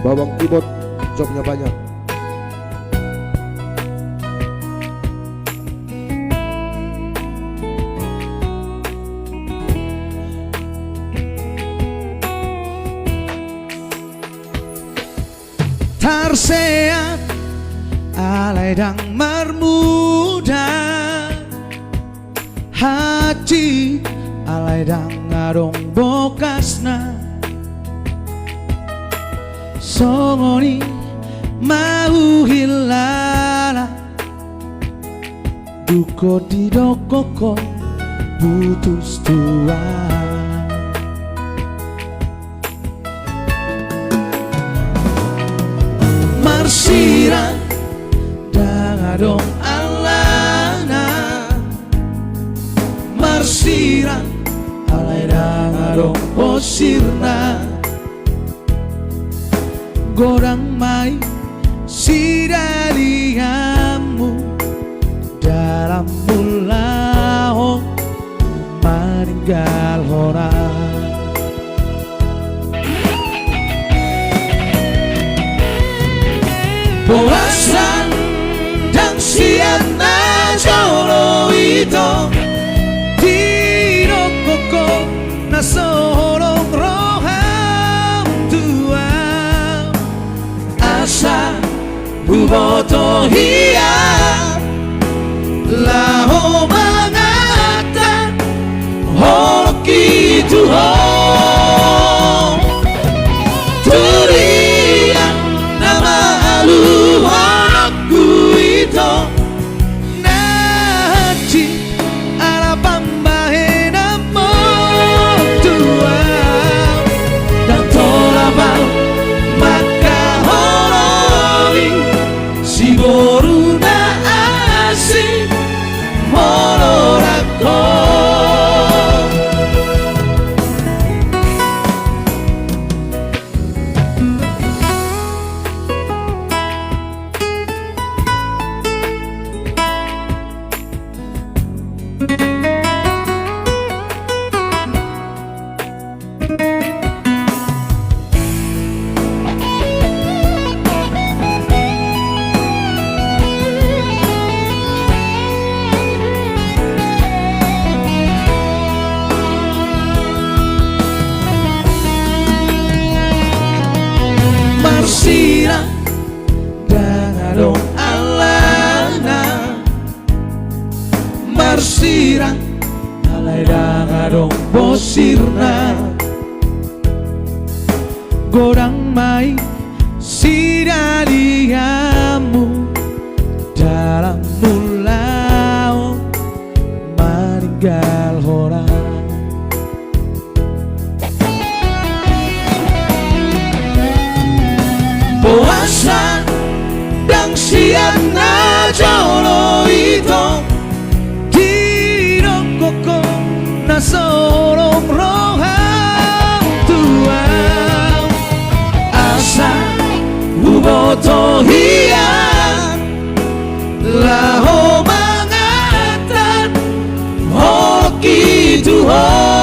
Bawang keyboard jobnya banyak. Tarsean alay dang marmuda haji alay dang ngarong bokasna songoni mau hilala duko di dokoko putus tua. Marsira dangadong alana Marsira alay dangadong posirna Gorang mai sidaliamu dalam mulao meninggal orang. Boasan dan siana jolo itu Tiro koko na sorong roham tua Asa buboto hiya Laho mangatan Hoki tuhong Turian nama aku itu naci ala pambahena motua dan tolabal maka holowi si boruna asing molorako. Marsira dangadong alana Marsira alay dangadong posirna Gorang mai sidaliamu dalam mulao meninggal orang. Boasan dan siana jolo itu Tiro koko na sorong roham tua Asa buboto hiya Laho mangatan Hoki tuhong